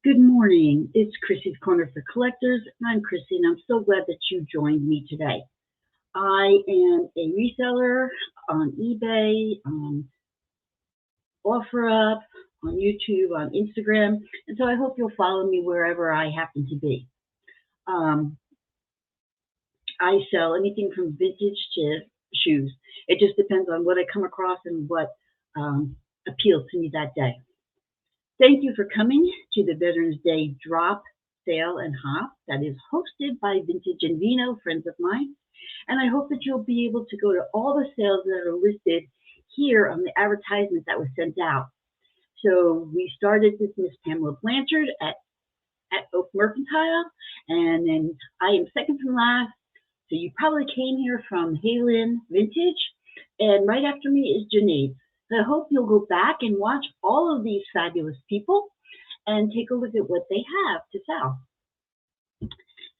Good morning. It's Chrissy's Corner for Collectors, and I'm Chrissy, and I'm so glad that you joined me today. I am a reseller on eBay, on OfferUp, on YouTube, on Instagram, and so I hope you'll follow me wherever I happen to be. Um, I sell anything from vintage to shoes. It just depends on what I come across and what appeals to me that day. Thank you for coming to the Veterans Day Drop, Sale, and Hop that is hosted by Vintage and Vino, friends of mine. And I hope that you'll be able to go to all the sales that are listed here on the advertisement that was sent out. So we started with Miss Pamela Blanchard at Oak Mercantile, and then I am second from last. So you probably came here from Halen Vintage, and right after me is Janae. So I hope you'll go back and watch all of these fabulous people and take a look at what they have to sell.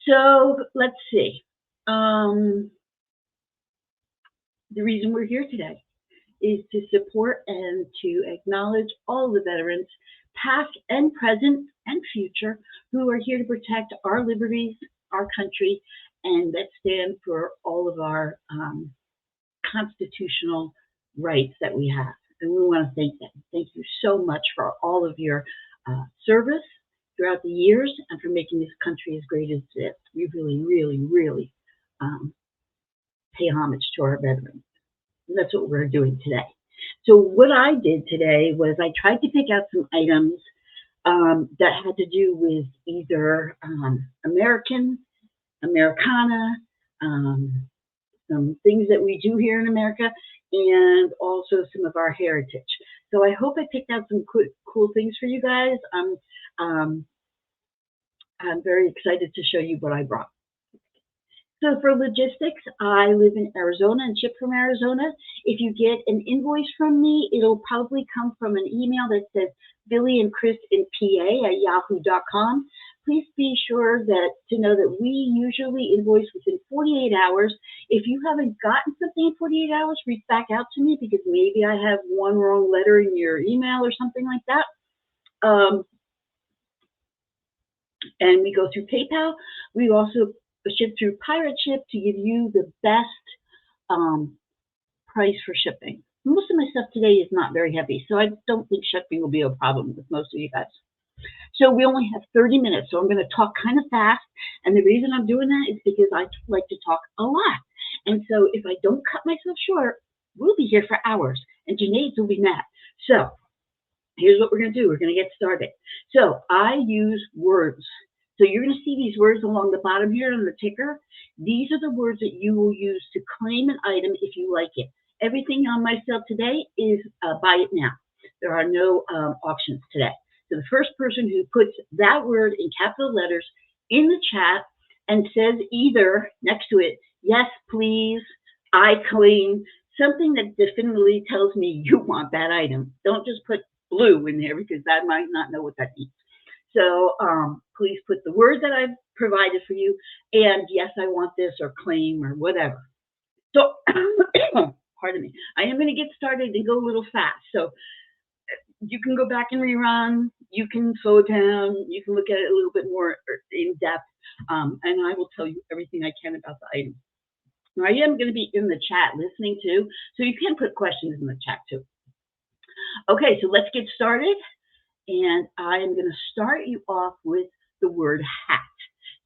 So let's see. The reason we're here today is to support and to acknowledge all the veterans, past and present and future, who are here to protect our liberties, our country, and that stand for all of our constitutional rights that we have. And we want to thank them. Thank you so much for all of your service throughout the years and for making this country as great as it is. We really, really, really pay homage to our veterans. And that's what we're doing today. So what I did today was I tried to pick out some items that had to do with either American, Americana, some things that we do here in America, and also some of our heritage. So I hope I picked out some cool things for you guys. I'm very excited to show you what I brought. So for logistics, I live in Arizona and ship from Arizona. If you get an invoice from me, it'll probably come from an email that says Billy and Chris in PA at yahoo.com. Please be sure to know that we usually invoice within 48 hours. If you haven't gotten something in 48 hours, reach back out to me because maybe I have one wrong letter in your email or something like that. And we go through PayPal. We also ship through Pirate Ship to give you the best price for shipping. Most of my stuff today is not very heavy, so I don't think shipping will be a problem with most of you guys. So we only have 30 minutes, so I'm going to talk kind of fast. And the reason I'm doing that is because I like to talk a lot. And so if I don't cut myself short, we'll be here for hours, and Janae will be mad. So here's what we're going to do. We're going to get started. So I use words. So you're going to see these words along the bottom here on the ticker. These are the words that you will use to claim an item if you like it. Everything on my sale today is buy it now. There are no auctions today. So the first person who puts that word in capital letters in the chat and says either next to it, yes, please, I claim, something that definitively tells me you want that item. Don't just put blue in there because I might not know what that means. So please put the word that I've provided for you and yes, I want this or claim or whatever. So, pardon me, I am going to get started and go a little fast. So you can go back and rerun, you can slow it down, you can look at it a little bit more in depth, and I will tell you everything I can about the item. Now, I am going to be in the chat listening too, so you can put questions in the chat too. Okay, so let's get started, and I am going to start you off with the word hat.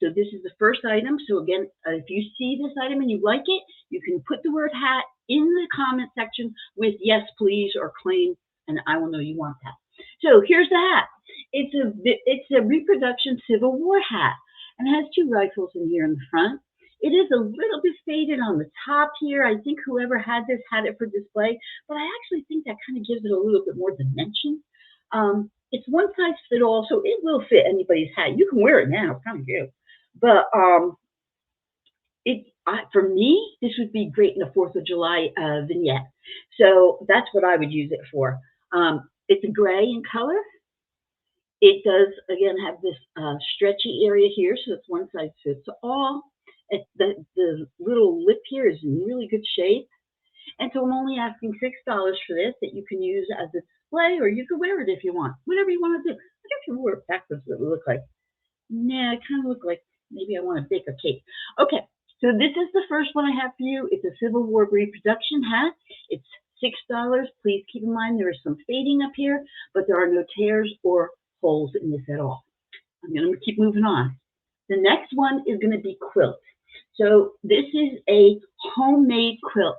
So this is the first item. So again, if you see this item and you like it, you can put the word hat in the comment section with yes, please, or claim, and I will know you want that. So here's the hat. It's a reproduction Civil War hat, and it has two rifles in here in the front. It is a little bit faded on the top here. I think whoever had this had it for display, but I actually think that kind of gives it a little bit more dimension. It's one size fit all, so it will fit anybody's hat. You can wear it now, it's kind of cute. But for me, this would be great in a 4th of July vignette. So that's what I would use it for. It's a gray in color. It does, again, have this stretchy area here, so it's one size fits all. The little lip here is in really good shape. And so I'm only asking $6 for this that you can use as a display, or you can wear it if you want, whatever you want to do. I can if we wore it backwards, what it would look like. Nah, it kind of looked like maybe I want to bake a cake. Okay, so this is the first one I have for you. It's a Civil War reproduction hat. It's $6. Please keep in mind there is some fading up here, but there are no tears or holes in this at all. I'm going to keep moving on. The next one is going to be quilt. So this is a homemade quilt.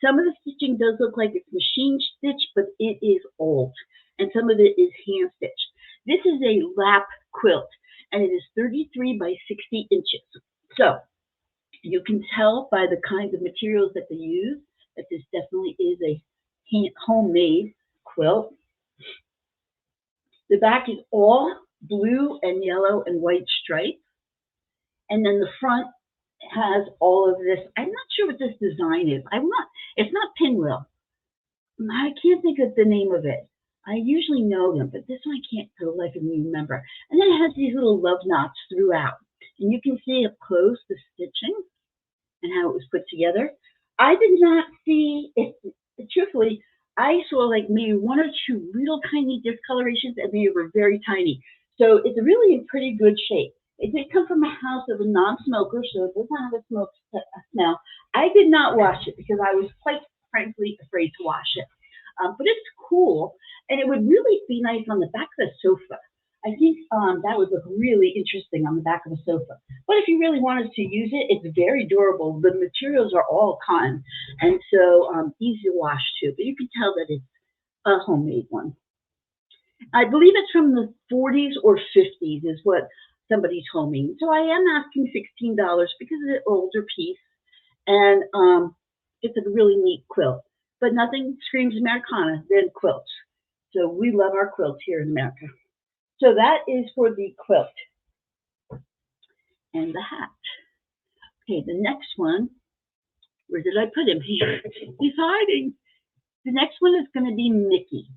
Some of the stitching does look like it's machine stitched, but it is old, and some of it is hand stitched. This is a lap quilt, and it is 33 by 60 inches. So you can tell by the kinds of materials that they use that this definitely is a homemade quilt. The back is all blue and yellow and white stripes, and then the front has all of this. I'm not sure what this design is. It's not pinwheel. I can't think of the name of it. I usually know them, but this one I can't for the life of me remember. And then it has these little love knots throughout. And you can see up close the stitching and how it was put together. I did not see it, truthfully, I saw like maybe one or two little tiny discolorations, and they were very tiny. So it's really in pretty good shape. It did come from a house of a non-smoker, so it does not have a smoke smell. I did not wash it because I was quite frankly afraid to wash it. But it's cool, and it would really be nice on the back of a sofa. I think that would look really interesting on the back of a sofa. But if you really wanted to use it, it's very durable. The materials are all cotton, and so easy to wash too. But you can tell that it's a homemade one. I believe it's from the 40s or 50s is what somebody told me. So I am asking $16 because it's an older piece, and it's a really neat quilt. But nothing screams Americana than quilts. So we love our quilts here in America. So that is for the quilt and the hat. Okay, the next one, where did I put him here? He's hiding. The next one is going to be Mickey.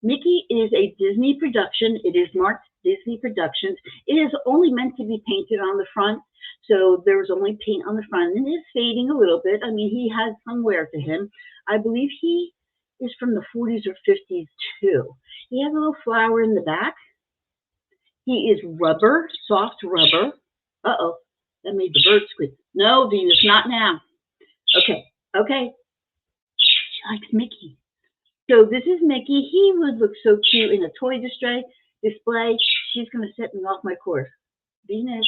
Mickey is a Disney production. It is marked Disney Productions. It is only meant to be painted on the front, so there's only paint on the front, and it is fading a little bit. I mean, he has some wear to him. I believe he is from the 40s or 50s too. He has a little flower in the back. He is rubber, soft rubber. Uh-oh, that made the bird squeak. No, Venus, not now. Okay. She likes Mickey. So this is Mickey. He would look so cute in a toy display. She's going to set me off my course. Venus,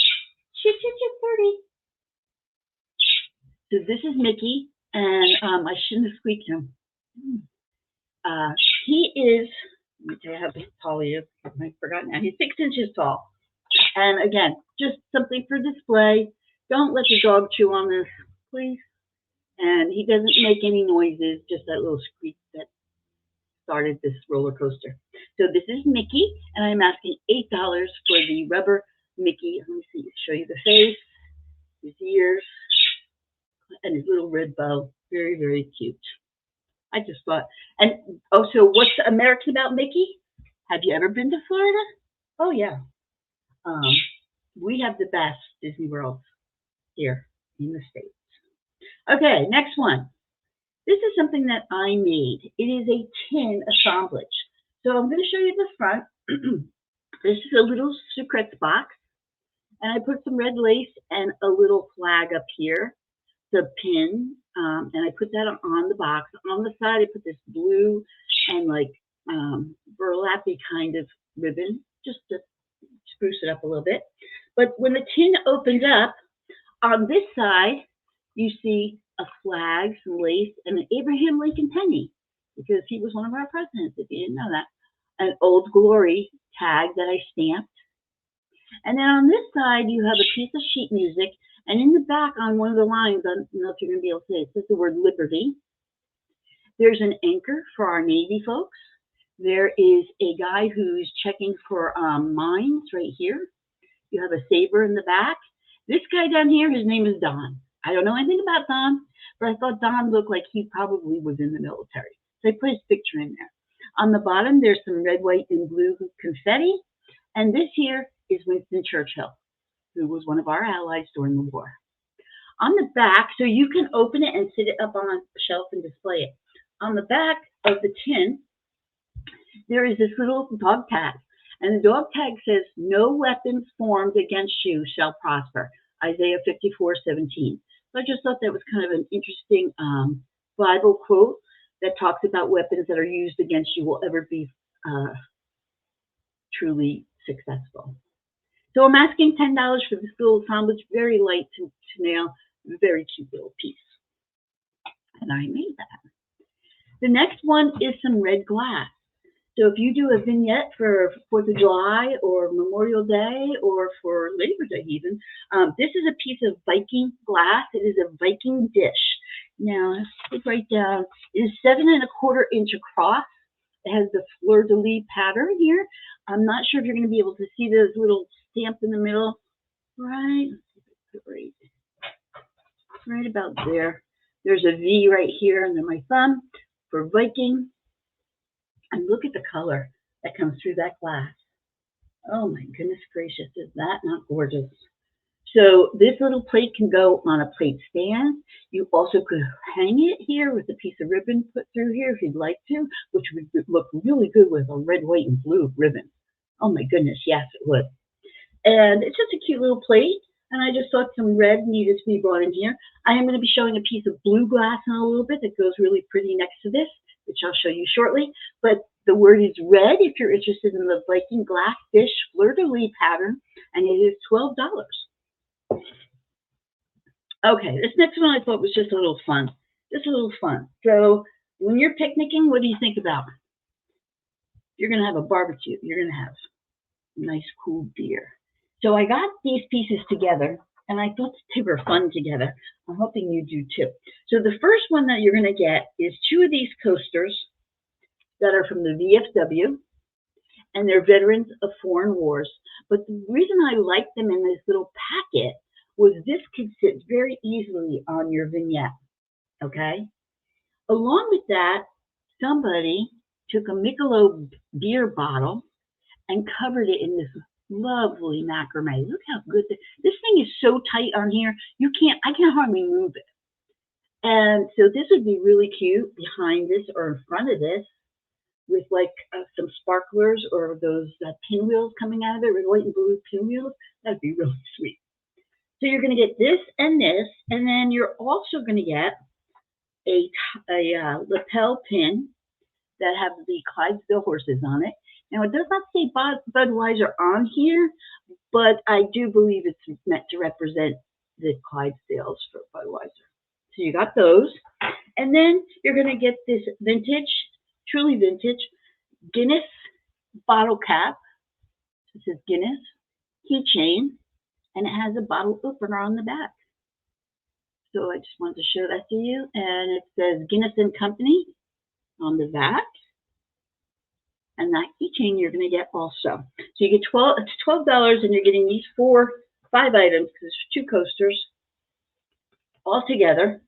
she's pretty. So this is Mickey, and I shouldn't have squeaked him. He is, let me tell you how tall he is. I forgot now. He's 6 inches tall. And again, just something for display. Don't let the dog chew on this, please. And he doesn't make any noises, just that little squeak that started this roller coaster. So this is Mickey, and I'm asking $8 for the rubber Mickey. Let me see, show you the face, his ears, and his little red bow. Very, very cute. I just thought, and so what's American about Mickey? Have you ever been to Florida? Oh yeah. We have the best Disney World here in the States. Okay, next one. This is something that I made. It is a tin assemblage. So I'm going to show you the front. This is a little sucrets box, and I put some red lace and a little flag up here, the pin, and I put that on the box. On the side, I put this blue and like burlappy kind of ribbon, just to spruce it up a little bit. But when the tin opens up, on this side, you see a flag, some lace, and an Abraham Lincoln penny, because he was one of our presidents, if you didn't know that. An Old Glory tag that I stamped. And then on this side, you have a piece of sheet music, and in the back on one of the lines, I don't know if you're going to be able to say it, says the word Liberty. There's an anchor for our Navy folks. There is a guy who's checking for mines right here. You have a saber in the back. This guy down here, his name is Don. I don't know anything about Don, but I thought Don looked like he probably was in the military. So I put his picture in there. On the bottom, there's some red, white, and blue confetti. And this here is Winston Churchill, who was one of our allies during the war. On the back, so you can open it and sit it up on a shelf and display it. On the back of the tin, there is this little dog tag. And the dog tag says, "No weapons formed against you shall prosper." Isaiah 54:17. So I just thought that was kind of an interesting Bible quote that talks about weapons that are used against you will ever be uh, truly successful. So I'm asking $10 for this little sandwich, very light to nail, very cute little piece. And I made that. The next one is some red glass. So if you do a vignette for 4th of July or Memorial Day or for Labor Day even, this is a piece of Viking glass. It is a Viking dish. Now, let's write down, it is 7¼ inch across. It has the fleur-de-lis pattern here. I'm not sure if you're going to be able to see those little stamps in the middle. Right about there. There's a V right here under my thumb for Viking. And look at the color that comes through that glass. Oh my goodness gracious, is that not gorgeous? So this little plate can go on a plate stand. You also could hang it here with a piece of ribbon put through here if you'd like to, which would look really good with a red, white, and blue ribbon. Oh my goodness, yes it would. And it's just a cute little plate. And I just thought some red needed to be brought in here. I am going to be showing a piece of blue glass in a little bit that goes really pretty next to this, which I'll show you shortly. But the word is red if you're interested in the Viking glass dish fleur-de-lis pattern, and it is $12. Okay, this next one I thought was just a little fun. Just a little fun. So when you're picnicking, what do you think about? You're going to have a barbecue. You're going to have nice cool beer. So I got these pieces together, and I thought they were fun together. I'm hoping you do too. So the first one that you're going to get is 2 of these coasters that are from the VFW, and they're veterans of foreign wars. But the reason I like them in this little packet was this could sit very easily on your vignette, okay? Along with that, somebody took a Michelob beer bottle and covered it in this lovely macrame. Look how good this thing is. So tight on here, I can't hardly move it. And so this would be really cute behind this or in front of this with like some sparklers or those pinwheels coming out of it, red, white, and blue pinwheels. That'd be really sweet. So you're going to get this, and then you're also going to get a lapel pin that have the Clydesdale horses on it. Now, it does not say Budweiser on here, but I do believe it's meant to represent the Clydesdales for Budweiser. So you got those. And then you're going to get this vintage, truly vintage, Guinness bottle cap. This is Guinness keychain, and it has a bottle opener on the back. So I just wanted to show that to you. And it says Guinness and Company on the back. And that keychain you're going to get also. So you get $12, and you're getting these 5 items, because there's 2 coasters all together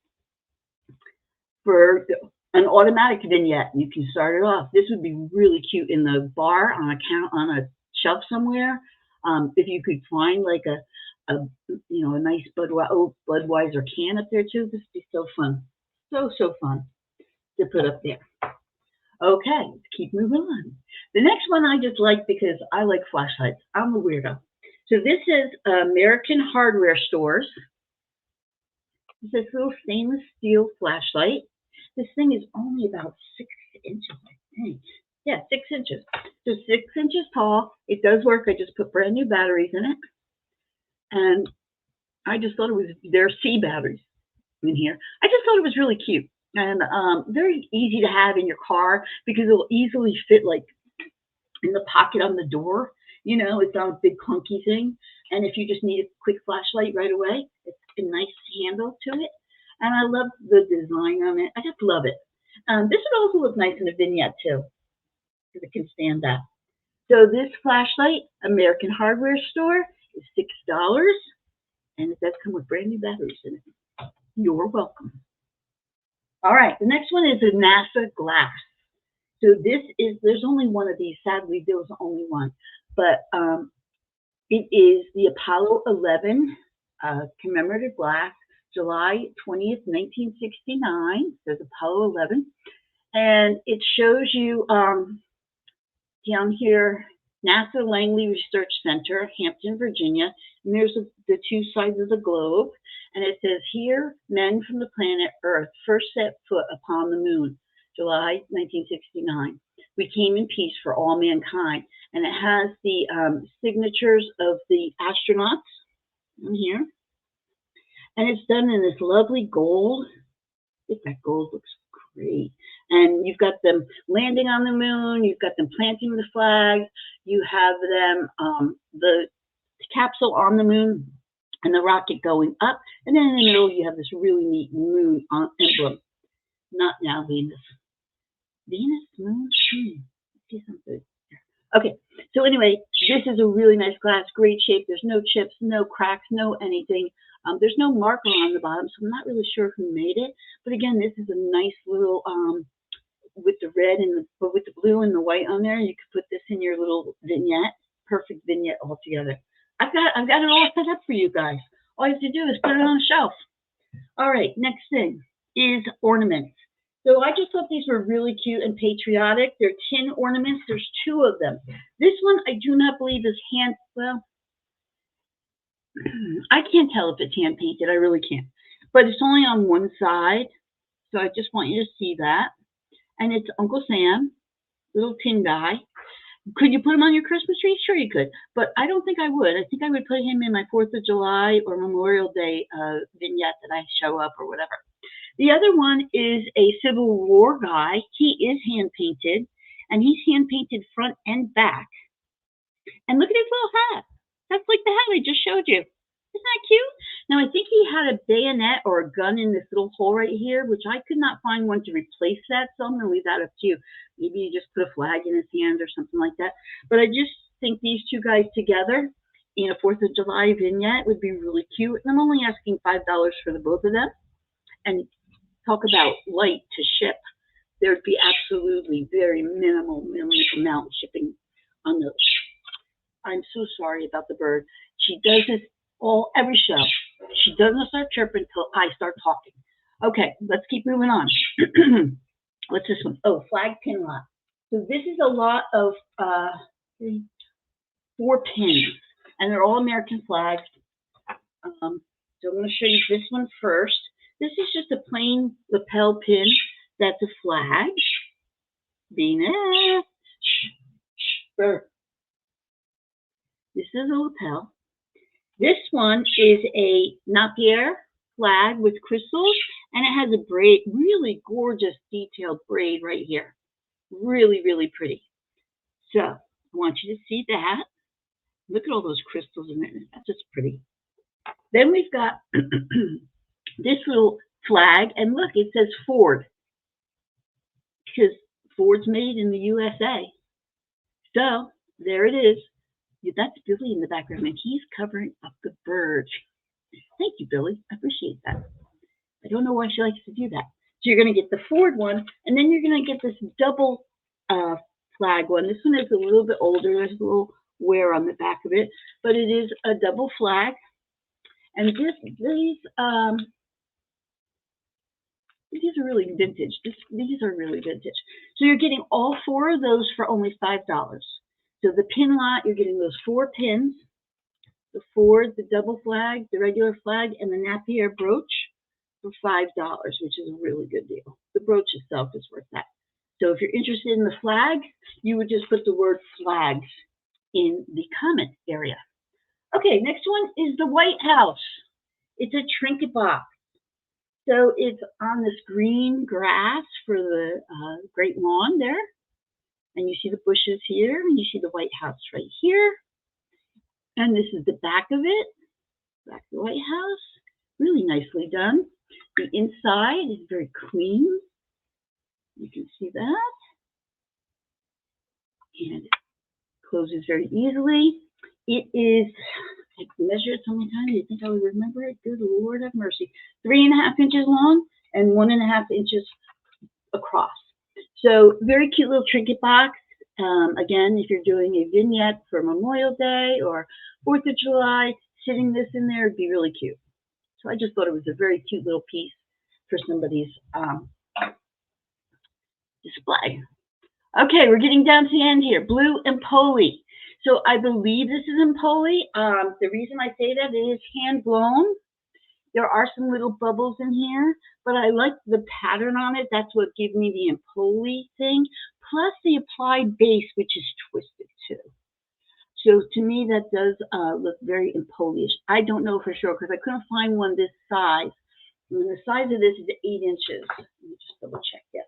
for an automatic vignette. You can start it off. This would be really cute in the bar on a shelf somewhere. If you could find like a nice Budweiser can up there too, this would be so fun. So fun to put up there. Okay, let's keep moving on. The next one I just like because I like flashlights. I'm a weirdo. So this is American Hardware Stores. It's this little stainless steel flashlight. This thing is only about 6 inches, I think. Yeah, 6 inches. So 6 inches tall. It does work. I just put brand new batteries in it. And I just thought there are C batteries in here. I just thought it was really cute. And very easy to have in your car because it'll easily fit like in the pocket on the door. You know, it's not a big clunky thing. And if you just need a quick flashlight right away, it's a nice handle to it. And I love the design on it. I just love it. This would also look nice in a vignette too, because it can stand that. So this flashlight, American Hardware Store, is $6. And it does come with brand new batteries in it. You're welcome. All right, the next one is a NASA glass. So there's only one of these. Sadly, there was only one. But it is the Apollo 11 commemorative glass, July 20th, 1969. It says Apollo 11. And it shows you down here NASA Langley Research Center, Hampton, Virginia. And there's the two sides of the globe. And it says here, men from the planet Earth first set foot upon the moon, July 1969. We came in peace for all mankind. And it has the signatures of the astronauts in here. And it's done in this lovely gold. I think that gold looks great. And you've got them landing on the moon. You've got them planting the flag. You have them, the capsule on the moon and the rocket going up. And then in the middle, you have this really neat moon emblem. Not now Venus. Venus, moon, see something. Okay, so anyway, this is a really nice glass, great shape. There's no chips, no cracks, no anything. There's no marker on the bottom, so I'm not really sure who made it. But again, this is a nice little, with the red and with the blue and the white on there. You could put this in your little vignette, perfect vignette altogether. I've got it all set up for you guys. All you have to do is put it on a shelf. All right, next thing is ornaments. So I just thought these were really cute and patriotic. They're tin ornaments. There's two of them. This one I do not believe is well, I can't tell if it's hand painted. I really can't. But it's only on one side. So I just want you to see that. And it's Uncle Sam, little tin guy. Could you put him on your Christmas tree? Sure you could. But I don't think I would. I think I would put him in my 4th of July or Memorial Day vignette that I show up or whatever. The other one is a Civil War guy. He is hand painted, and he's hand painted front and back. And look at his little hat. That's like the hat I just showed you. Isn't that cute? Now, I think he had a bayonet or a gun in this little hole right here, which I could not find one to replace that, so I'm going to leave that up to you. Maybe you just put a flag in his hand or something like that. But I just think these two guys together in a 4th of July vignette would be really cute. And I'm only asking $5 for the both of them. And talk about light to ship. There would be absolutely very minimal amount shipping on those. I'm so sorry about the bird. She does this every show. She doesn't start chirping until I start talking. Okay, let's keep moving on. What's this one? Oh, flag pin lot. So this is a lot of 4 pins, and they're all American flags. So I'm going to show you this one first. This is just a plain lapel pin that's a flag. Venus. Bird. This is a lapel. This one is a Napier flag with crystals, and it has a braid, really gorgeous detailed braid right here. Really, really pretty. So I want you to see that. Look at all those crystals in it. That's just pretty. Then we've got this little flag, and look, it says Ford, because Ford's made in the USA. So there it is. That's Billy in the background, and he's covering up the bird. Thank you, Billy. I appreciate that. I don't know why she likes to do that. So you're going to get the Ford one, and then you're going to get this double flag one. This one is a little bit older. There's a little wear on the back of it, but it is a double flag. And these are really vintage. These are really vintage. So you're getting all 4 of those for only $5. So the pin lot, you're getting those 4 pins, the Ford, the double flag, the regular flag, and the Napier brooch for $5, which is a really good deal. The brooch itself is worth that. So if you're interested in the flag, you would just put the word flags in the comment area. Okay, next one is the White House. It's a trinket box. So it's on this green grass for the great lawn there. And you see the bushes here, and you see the White House right here. And this is the back of it, back of the White House. Really nicely done. The inside is very clean. You can see that. And it closes very easily. It is, I measured it so many times, you think I would remember it? Good Lord have mercy. 3.5 inches long and 1.5 inches across. So very cute little trinket box. Again, if you're doing a vignette for Memorial Day or 4th of July, sitting this in there would be really cute. So I just thought it was a very cute little piece for somebody's display. Okay, we're getting down to the end here. Blue and Poly. So I believe this is Empoli. The reason I say that, it is hand blown. There are some little bubbles in here, but I like the pattern on it. That's what gave me the Empoli thing. Plus the applied base, which is twisted too. So to me, that does look very Empolish. I don't know for sure because I couldn't find one this size. And the size of this is 8 inches. Let me just double check. Yes,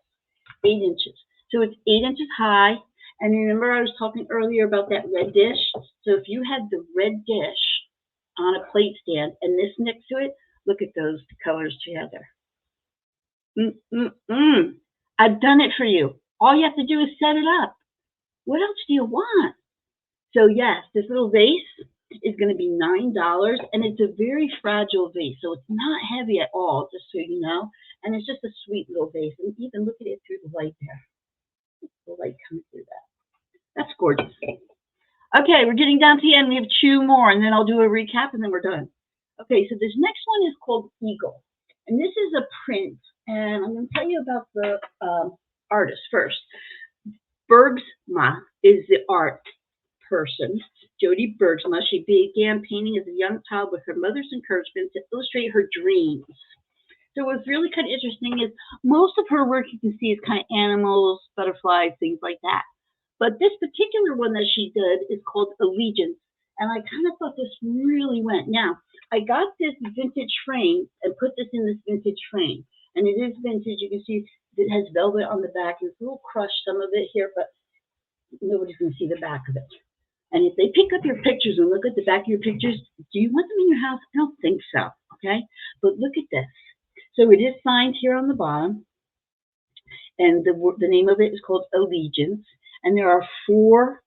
8 inches. So it's 8 inches high. And remember I was talking earlier about that red dish? So if you had the red dish on a plate stand and this next to it, look at those colors together. I've done it for you. All you have to do is set it up. What else do you want? So yes, this little vase is going to be $9, and it's a very fragile vase, so it's not heavy at all, just so you know. And it's just a sweet little vase, and even look at it through the light there. The light coming through that. That's gorgeous. Okay, we're getting down to the end. We have 2 more, and then I'll do a recap, and then we're done. Okay, so this next one is called Eagle, and this is a print, and I'm going to tell you about the artist first. Bergsma is the art person. Jody Bergsma. She began painting as a young child with her mother's encouragement to illustrate her dreams. So what's really kind of interesting is most of her work you can see is kind of animals, butterflies, things like that. But this particular one that she did is called Allegiance, and I kind of thought this really went. Now, I got this vintage frame and put this in this vintage frame, and it is vintage. You can see it has velvet on the back. It's a little crushed, some of it here, but nobody's going to see the back of it. And if they pick up your pictures and look at the back of your pictures, do you want them in your house? I don't think so, okay? But look at this. So it is signed here on the bottom, and the name of it is called Allegiance, and there are 4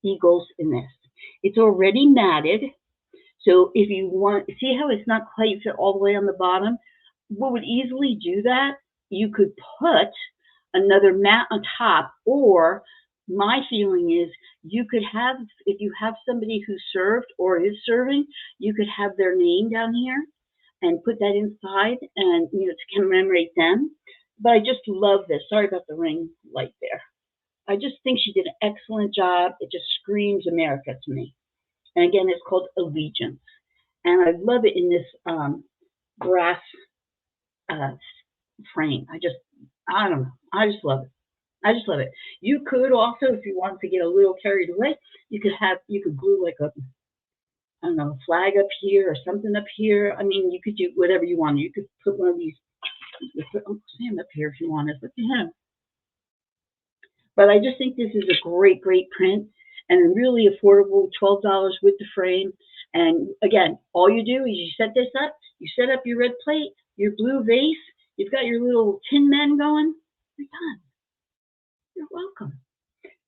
eagles in this. It's already matted, so if you want, see how it's not quite fit all the way on the bottom? What would easily do that, you could put another mat on top, or my feeling is you could have, if you have somebody who served or is serving, you could have their name down here and put that inside and, you know, to commemorate them. But I just love this. Sorry about the ring light there. I just think she did an excellent job. It just screams America to me. And again, it's called Allegiance. And I love it in this brass frame. I don't know. I just love it. I just love it. You could also, if you wanted to get a little carried away, you could glue like a, I don't know, flag up here or something up here. I mean, you could do whatever you want. You could put one of these, put Sam up here if you wanted. Look at him. But I just think this is a great, great print and really affordable, $12 with the frame. And again, all you do is you set this up, you set up your red plate, your blue vase, you've got your little tin men going, you're done. You're welcome.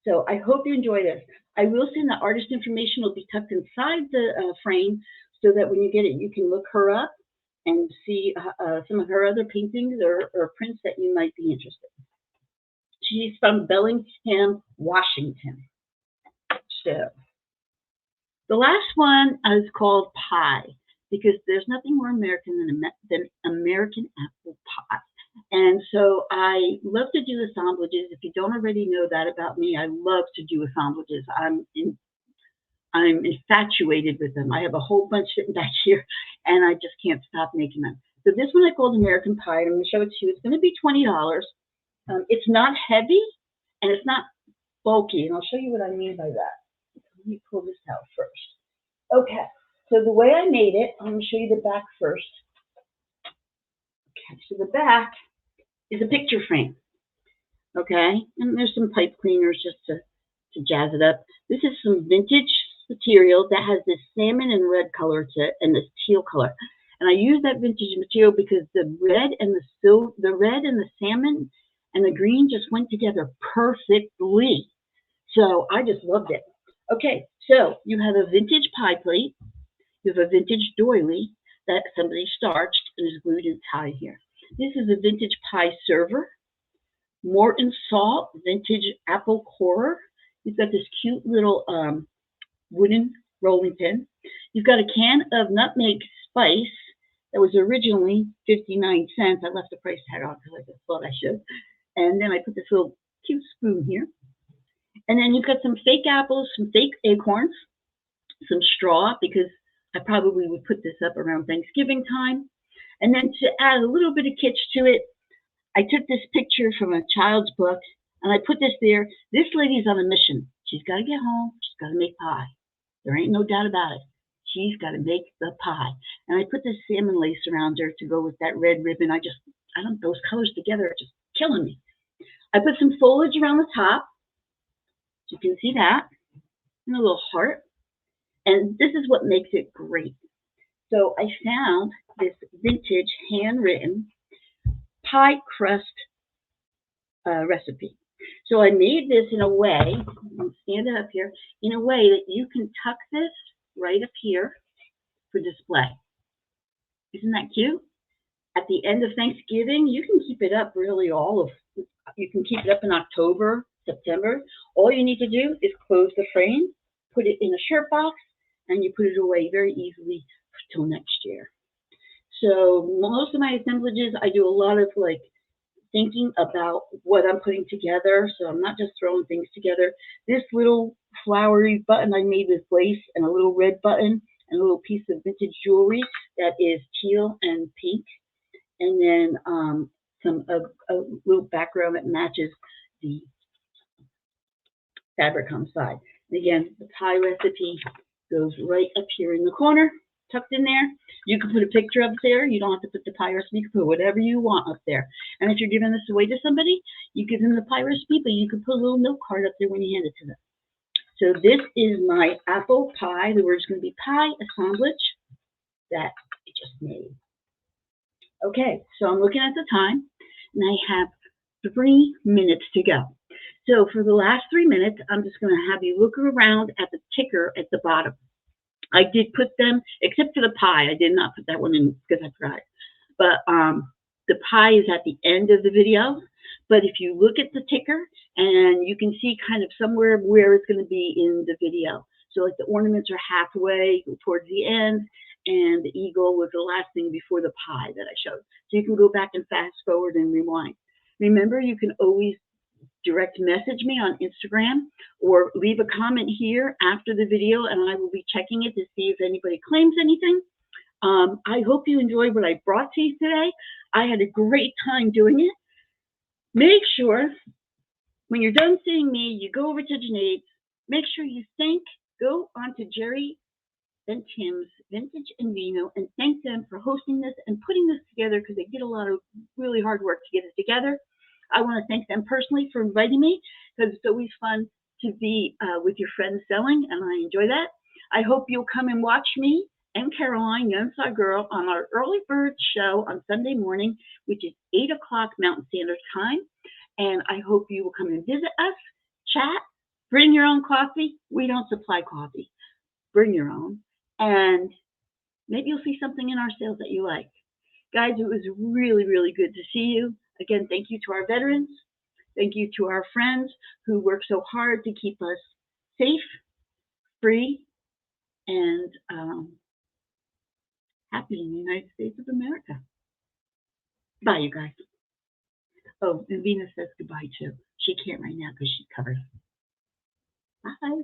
So I hope you enjoy this. I will send the artist information will be tucked inside the frame so that when you get it, you can look her up and see some of her other paintings or prints that you might be interested in. She's from Bellingham, Washington. So the last one is called Pie, because there's nothing more American than American apple pie. And so I love to do assemblages. If you don't already know that about me, I love to do assemblages. I'm infatuated with them. I have a whole bunch sitting back here, and I just can't stop making them. So this one I called American Pie. I'm going to show it to you. It's going to be $20. It's not heavy, and it's not bulky, and I'll show you what I mean by that. Let me pull this out first. Okay, so the way I made it, I'm going to show you the back first. Okay, so the back is a picture frame, okay? And there's some pipe cleaners just to jazz it up. This is some vintage material that has this salmon and red color to it and this teal color. And I use that vintage material because the red and the salmon and the green just went together perfectly. So I just loved it. Okay, so you have a vintage pie plate. You have a vintage doily that somebody starched and is glued and tied here. This is a vintage pie server. Morton Salt, vintage apple corer. You've got this cute little wooden rolling pin. You've got a can of nutmeg spice that was originally 59 cents. I left the price tag on because I just thought I should. And then I put this little cute spoon here. And then you've got some fake apples, some fake acorns, some straw, because I probably would put this up around Thanksgiving time. And then to add a little bit of kitsch to it, I took this picture from a child's book and I put this there. This lady's on a mission. She's got to get home. She's got to make pie. There ain't no doubt about it. She's got to make the pie. And I put this salmon lace around her to go with that red ribbon. I don't, those colors together are just killing me. I put some foliage around the top. You can see that. And a little heart. And this is what makes it great. So I found this vintage handwritten pie crust recipe. So I made this in a way, I'll stand it up here, in a way that you can tuck this right up here for display. Isn't that cute? At the end of Thanksgiving, you can keep it up really you can keep it up in October, September. All you need to do is close the frame, put it in a shirt box, and you put it away very easily till next year. So most of my assemblages, I do a lot of thinking about what I'm putting together. So I'm not just throwing things together. This little flowery button I made with lace and a little red button and a little piece of vintage jewelry that is teal and pink. And then a little background that matches the fabric on the side. And again, the pie recipe goes right up here in the corner, tucked in there. You can put a picture up there. You don't have to put the pie recipe. You can put whatever you want up there. And if you're giving this away to somebody, you give them the pie recipe, but you can put a little note card up there when you hand it to them. So this is my apple pie. The word's going to be pie assemblage that I just made. Okay, so I'm looking at the time, and I have 3 minutes to go. So for the last 3 minutes, I'm just going to have you look around at the ticker at the bottom. I did put them, except for the pie. I did not put that one in because I forgot. But the pie is at the end of the video. But if you look at the ticker, and you can see kind of somewhere where it's going to be in the video. So like the ornaments are halfway towards the end, and the eagle was the last thing before the pie that I showed. So you can go back and fast forward and rewind. Remember, you can always direct message me on Instagram or leave a comment here after the video, and I will be checking it to see if anybody claims anything. I hope you enjoyed what I brought to you today. I had a great time doing it. Make sure when you're done seeing me, you go over to Janae's. Make sure you go on to Jerry and Tim's Vintage and Vino and thank them for hosting this and putting this together, because they did a lot of really hard work to get it together. I want to thank them personally for inviting me, because it's always fun to be with your friends selling, and I enjoy that. I hope you'll come and watch me and Caroline, Young Saw Girl, on our Early Bird show on Sunday morning, which is 8 o'clock Mountain Standard Time. And I hope you will come and visit us, chat, bring your own coffee. We don't supply coffee. Bring your own. And maybe you'll see something in our sales that you like. Guys, it was really, really good to see you. Again, thank you to our veterans. Thank you to our friends who work so hard to keep us safe, free, and happy in the United States of America. Bye, you guys. Oh, and Venus says goodbye too. She can't right now because she's covered. Bye.